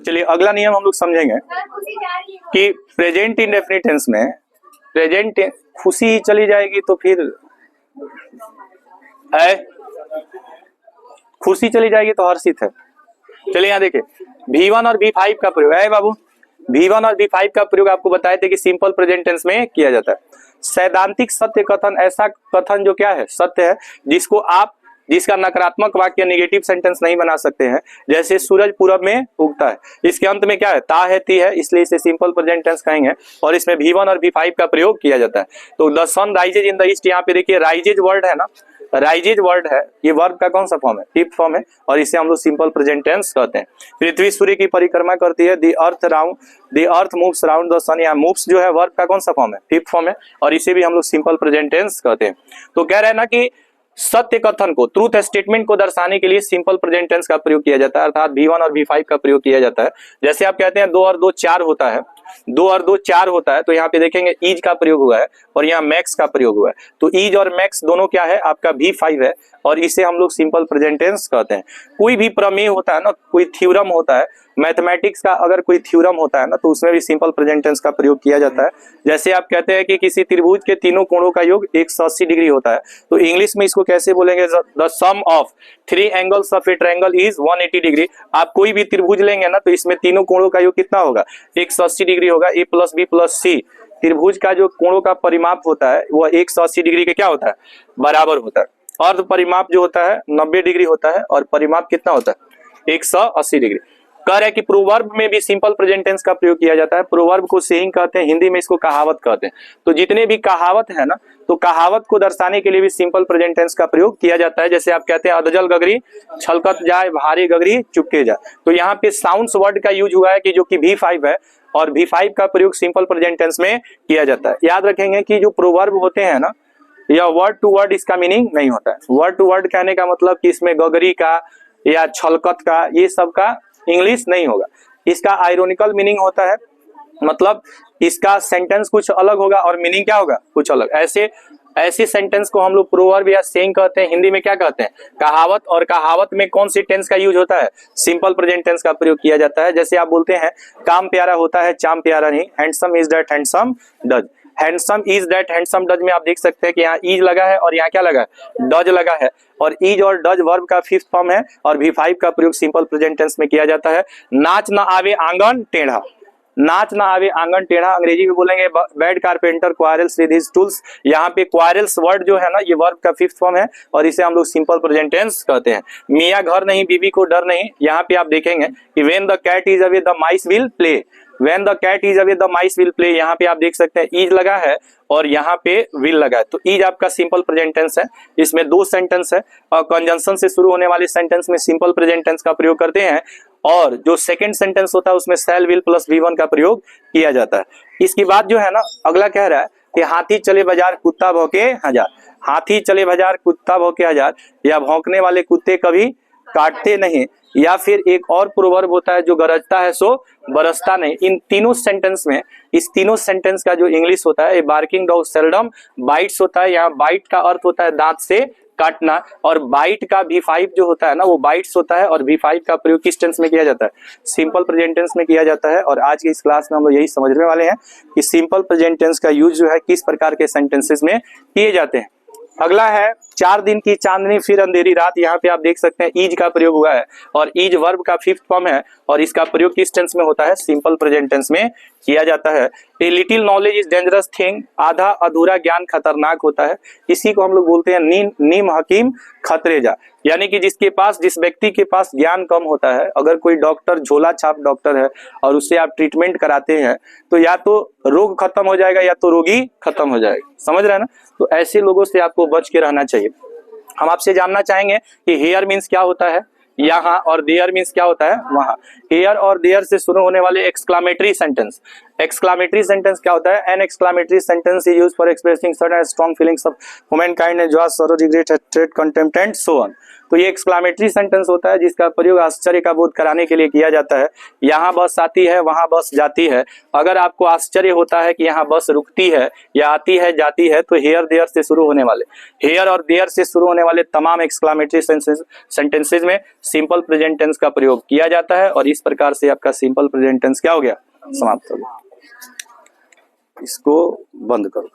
चलिए अगला नियम हम लोग समझेंगे कि प्रेजेंट इंडेफिनिट टेंस में प्रेजेंट खुशी ही चली जाएगी तो फिर खुशी चली जाएगी तो हर्षित है। चलिए यहाँ देखिए V1 और V5 का प्रयोग है बाबू। V1 और V5 का प्रयोग आपको बताए थे कि सिंपल प्रेजेंट टेंस में किया जाता है। सैद्धांतिक सत्य कथन ऐसा कथन जो क्या है, सत्य है, जिसका नकारात्मक वाक्य नेगेटिव सेंटेंस नहीं बना सकते हैं। जैसे सूरज पूरब में उगता है, इसके अंत में क्या है, ता है, ती है, इसलिए इसे सिंपल प्रेजेंट टेंस कहेंगे और इसमें V1 और V5 का प्रयोग किया जाता है। तो the sun rises in the east, यहाँ पे देखिए राइजेज वर्ड है ना, राइजेज वर्ड है, ये वर्ब का कौन सा फॉर्म है, फिफ्थ फॉर्म है और इसे हम लोग सिंपल प्रेजेंट टेंस कहते हैं। पृथ्वी सूर्य की परिक्रमा करती है, the earth moves around the sun, यहाँ मूव्स जो है वर्ब का कौन सा फॉर्म है, फिफ्थ फॉर्म है और इसे भी हम लोग सिंपल प्रेजेंट टेंस कहते हैं। तो कह रहे हैं ना कि सत्य कथन को, ट्रूथ स्टेटमेंट को दर्शाने के लिए सिंपल प्रेजेंट टेंस का प्रयोग किया जाता है, अर्थात V1 और V5 का प्रयोग किया जाता है। जैसे आप कहते हैं 2 और 2 4 होता है, 2 और 2 4 होता है, तो यहाँ पे देखेंगे इज का प्रयोग हुआ है और यहाँ मैक्स का प्रयोग हुआ है। तो इज और मैक्स दोनों क्या है, आपका V5 है और इसे हम लोग सिंपल प्रेजेंट टेंस कहते हैं। कोई भी प्रमेय होता है ना, कोई थ्योरम होता है, मैथमेटिक्स का अगर कोई थ्योरम होता है ना, तो उसमें भी सिंपल प्रेजेंट टेंस का प्रयोग किया जाता है। जैसे आप कहते हैं कि किसी त्रिभुज के तीनों कोणों का योग 180 डिग्री होता है, तो इंग्लिश में इसको कैसे बोलेंगे, the sum of 3 angles of a triangle is 180 degree. आप कोई भी त्रिभुज लेंगे ना, तो इसमें तीनों कोणों का योग कितना होगा, 180 डिग्री होगा। A plus B plus C, त्रिभुज का जो कोणों का परिमाप होता है वह 180 डिग्री के क्या होता है, बराबर होता है। अर्ध परिमाप जो होता है 90 डिग्री होता है और परिमाप कितना होता है, 180 डिग्री। कह रहे हैं कि प्रोवर्ब में भी सिंपल प्रेजेंट टेंस का प्रयोग किया जाता है। प्रोवर्ब को सेइंग कहते हैं, हिंदी में इसको कहावत कहते हैं। तो जितने भी कहावत है ना, तो कहावत को दर्शाने के लिए भी सिंपल प्रेजेंट टेंस का प्रयोग किया जाता है। जैसे आप कहते हैं अधजल गगरी छलकत जाए, भारी गगरी चुपके जाए, तो यहाँ पे साउंड्स वर्ड का यूज हुआ है कि जो कि V5 है और V5 का प्रयोग सिंपल प्रेजेंट टेंस में किया जाता है। याद रखेंगे कि जो प्रोवर्ब होते हैं ना, यह वर्ड टू वर्ड इसका मीनिंग नहीं होता है। वर्ड टू वर्ड कहने का मतलब कि इसमें गगरी का या छलकत का ये सब का इंग्लिश नहीं होगा। इसका आयरोनिकल मीनिंग होता है, मतलब इसका सेंटेंस कुछ अलग होगा और मीनिंग क्या होगा, कुछ अलग। ऐसे सेंटेंस को हम लोग प्रोवर्ब या सेइंग कहते हैं। हिंदी में क्या कहते हैं, कहावत। और कहावत में कौन सी टेंस का यूज होता है, सिंपल प्रेजेंट टेंस का प्रयोग किया जाता है। जैसे आप बोलते हैं काम प्यारा होता है चाम प्यारा नहीं, handsome is that handsome does. Handsome is that handsome does में आप देख सकते हैं कि यहाँ इज लगा है और यहाँ क्या लगा है, डज लगा है। और इज और डज वर्ब का फिफ्थ फॉर्म है और V5 का प्रयोग सिंपल प्रेजेंट टेंस में किया जाता है। नाच ना आवे आंगन टेढ़ा, नाच ना आवे आंगन टेढ़ा अंग्रेजी में बोलेंगे bad carpenter quarrels with his tools. यहाँ पे क्वारल्स वर्ड जो है ना, ये वर्ब का फिफ्थ फॉर्म है और इसे हम लोग सिंपल प्रेजेंट टेंस कहते हैं। मियाँ घर नहीं बीवी को डर नहीं, यहाँ पे आप देखेंगे कि when the cat is away the mice will play, when the cat is away the mice will play. यहाँ पे आप देख सकते हैं इज लगा है और यहाँ पे विल लगा है, तो इज आपका सिंपल प्रेजेंट टेंस है। इसमें 2 सेंटेंस है और कंजंक्शन से शुरू होने वाले सेंटेंस में सिंपल प्रेजेंट टेंस का प्रयोग करते हैं और जो सेकंड सेंटेंस होता है उसमें शैल विल प्लस V1 का प्रयोग किया जाता है। इसकी बात जो है ना, अगला कह रहा है कि हाथी चले बाजार कुत्ता भौंके हजार, हाथी चले बाजार कुत्ता भौंके हजार, या भौंकने वाले कुत्ते कभी काटते नहीं। या फिर एक और प्रोवर्ब होता है जो गरजता है सो बरसता नहीं। इन तीनों सेंटेंस में, इस तीनों सेंटेंस का जो इंग्लिश होता है, बार्किंग डॉग सेल्डम बाइट्स होता है। यहाँ बाइट का अर्थ होता है दांत से काटना और बाइट का V5 जो होता है ना, वो बाइट्स होता है और V5 का प्रयोग किस टेंस में किया जाता है, सिंपल प्रेजेंट टेंस में किया जाता है। और आज की इस क्लास में हम लोग यही समझने वाले हैं कि सिंपल प्रेजेंट टेंस का यूज जो है किस प्रकार के सेंटेंसेस में किए जाते हैं। अगला है 4 दिन की चांदनी फिर अंधेरी रात। यहाँ पे आप देख सकते हैं ईज का प्रयोग हुआ है और ईज वर्ब का फिफ्थ फॉर्म है और इसका प्रयोग किस टेंस में होता है, सिंपल प्रेजेंट टेंस में किया जाता है। A little knowledge is dangerous thing, आधा अधूरा ज्ञान खतरनाक होता है। इसी को हम लोग बोलते हैं नीम हकीम खतरेजा, यानी कि जिस व्यक्ति के पास ज्ञान कम होता है, अगर कोई डॉक्टर झोला छाप डॉक्टर है और उससे आप ट्रीटमेंट कराते हैं तो या तो रोग खत्म हो जाएगा या तो रोगी खत्म हो जाएगा, समझ रहे हैं ना। तो ऐसे लोगों से आपको बच के रहना चाहिए। हम आपसे जानना चाहेंगे कि हेयर मीन्स क्या होता है यहाँ और देयर मीन्स क्या होता है वहां। हेयर और देयर से शुरू होने वाले एक्सक्लामेटरी सेंटेंस, एक्सक्लामेटरी सेंटेंस क्या होता है? An exclamatory sentence is used for expressing certain strong feelings of humankind and joy, sorrow, regret, hatred, contempt and so on. तो ये एक्सक्लामेटरी सेंटेंस होता है जिसका प्रयोग आश्चर्य का बोध कराने के लिए किया जाता है। यहाँ बस आती है, वहां बस जाती है। अगर आपको आश्चर्य होता है कि यहाँ बस रुकती है या आती है जाती है, तो हेयर देयर से शुरू होने वाले, हेयर और देयर से शुरू होने वाले तमाम एक्सक्लामेटरी सेंटेंसेज में सिंपल प्रेजेंट टेंस का प्रयोग किया जाता है। और इस प्रकार से आपका सिंपल प्रेजेंट टेंस क्या हो गया? समाप्त हो गया। इसको बंद करो।